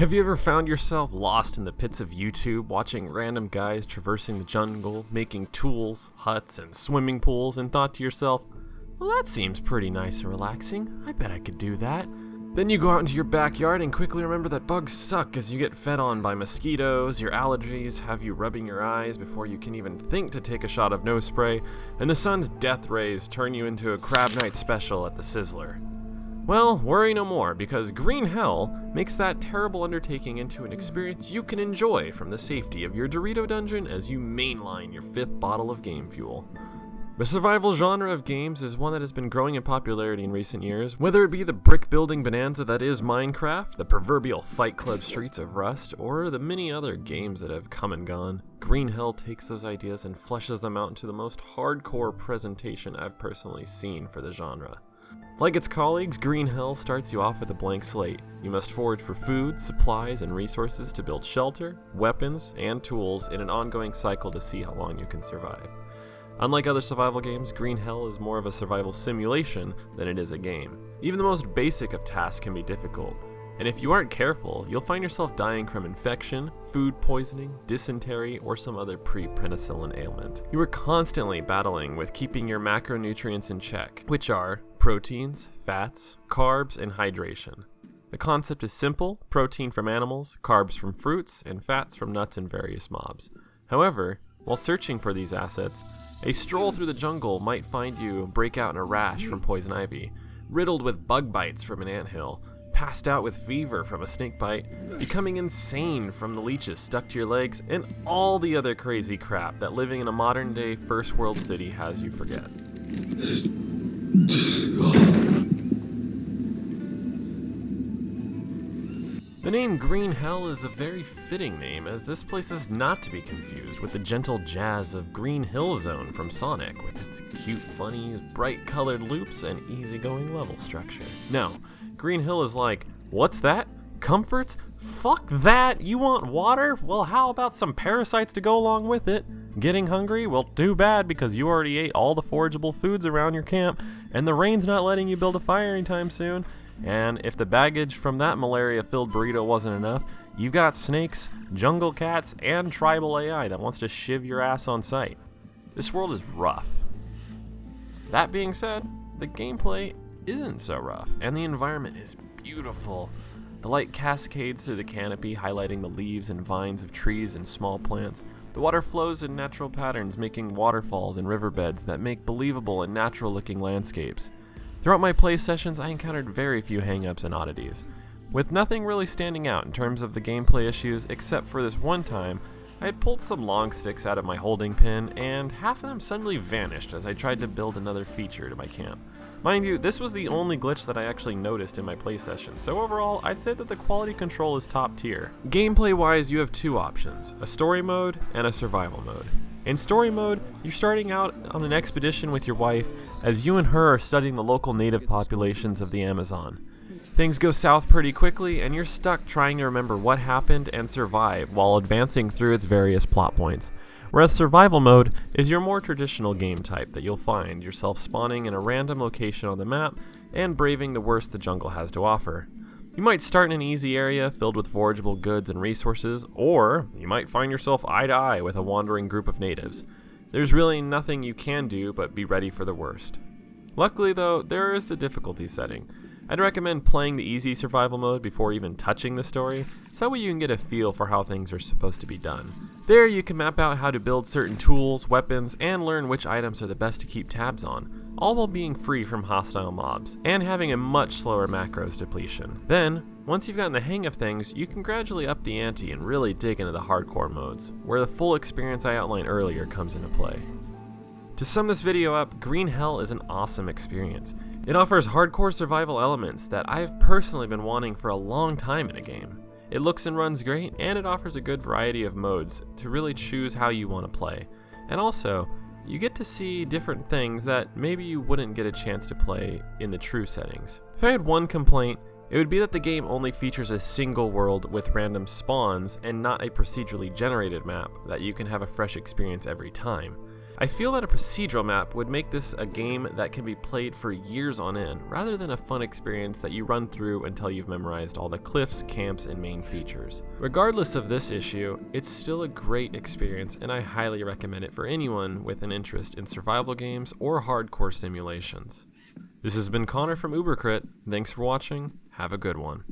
Have you ever found yourself lost in the pits of YouTube watching random guys traversing the jungle, making tools, huts, and swimming pools, and thought to yourself, well, that seems pretty nice and relaxing. I bet I could do that. Then you go out into your backyard and quickly remember that bugs suck as you get fed on by mosquitoes, your allergies have you rubbing your eyes before you can even think to take a shot of nose spray, and the sun's death rays turn you into a crab night special at the Sizzler. Well, worry no more, because Green Hell makes that terrible undertaking into an experience you can enjoy from the safety of your Dorito dungeon as you mainline your 5th bottle of game fuel. The survival genre of games is one that has been growing in popularity in recent years, whether it be the brick-building bonanza that is Minecraft, the proverbial Fight Club streets of Rust, or the many other games that have come and gone. Green Hell takes those ideas and fleshes them out into the most hardcore presentation I've personally seen for the genre. Like its colleagues, Green Hell starts you off with a blank slate. You must forage for food, supplies, and resources to build shelter, weapons, and tools in an ongoing cycle to see how long you can survive. Unlike other survival games, Green Hell is more of a survival simulation than it is a game. Even the most basic of tasks can be difficult, and if you aren't careful, you'll find yourself dying from infection, food poisoning, dysentery, or some other pre-penicillin ailment. You are constantly battling with keeping your macronutrients in check, which are proteins, fats, carbs, and hydration. The concept is simple: protein from animals, carbs from fruits, and fats from nuts and various mobs. However, while searching for these assets, a stroll through the jungle might find you break out in a rash from poison ivy, riddled with bug bites from an anthill, passed out with fever from a snake bite, becoming insane from the leeches stuck to your legs, and all the other crazy crap that living in a modern-day first world city has you forget. The name Green Hell is a very fitting name, as this place is not to be confused with the gentle jazz of Green Hill Zone from Sonic, with its cute bunnies, bright colored loops, and easygoing level structure. No, Green Hill is like, what's that? Comforts? Fuck that! You want water? Well, how about some parasites to go along with it? Getting hungry? Well, too bad, because you already ate all the forageable foods around your camp, and the rain's not letting you build a fire anytime soon. And if the baggage from that malaria-filled burrito wasn't enough, you've got snakes, jungle cats, and tribal AI that wants to shiv your ass on sight. This world is rough. That being said, the gameplay isn't so rough, and the environment is beautiful. The light cascades through the canopy, highlighting the leaves and vines of trees and small plants. The water flows in natural patterns, making waterfalls and riverbeds that make believable and natural-looking landscapes. Throughout my play sessions, I encountered very few hang-ups and oddities, with nothing really standing out in terms of the gameplay issues, except for this one time, I had pulled some long sticks out of my holding pin, and half of them suddenly vanished as I tried to build another feature to my camp. Mind you, this was the only glitch that I actually noticed in my play session, so overall, I'd say that the quality control is top tier. Gameplay-wise, you have two options, a story mode and a survival mode. In story mode, you're starting out on an expedition with your wife as you and her are studying the local native populations of the Amazon. Things go south pretty quickly, and you're stuck trying to remember what happened and survive while advancing through its various plot points. Whereas survival mode is your more traditional game type that you'll find yourself spawning in a random location on the map and braving the worst the jungle has to offer. You might start in an easy area filled with forageable goods and resources, or you might find yourself eye to eye with a wandering group of natives. There's really nothing you can do but be ready for the worst. Luckily though, there is the difficulty setting. I'd recommend playing the easy survival mode before even touching the story, so that way you can get a feel for how things are supposed to be done. There you can map out how to build certain tools, weapons, and learn which items are the best to keep tabs on, all while being free from hostile mobs, and having a much slower macros depletion. Then, once you've gotten the hang of things, you can gradually up the ante and really dig into the hardcore modes, where the full experience I outlined earlier comes into play. To sum this video up, Green Hell is an awesome experience. It offers hardcore survival elements that I've personally been wanting for a long time in a game. It looks and runs great, and it offers a good variety of modes to really choose how you want to play. And also, you get to see different things that maybe you wouldn't get a chance to play in the true settings. If I had one complaint, it would be that the game only features a single world with random spawns and not a procedurally generated map that you can have a fresh experience every time. I feel that a procedural map would make this a game that can be played for years on end, rather than a fun experience that you run through until you've memorized all the cliffs, camps, and main features. Regardless of this issue, it's still a great experience, and I highly recommend it for anyone with an interest in survival games or hardcore simulations. This has been Connor from UberCrit. Thanks for watching. Have a good one.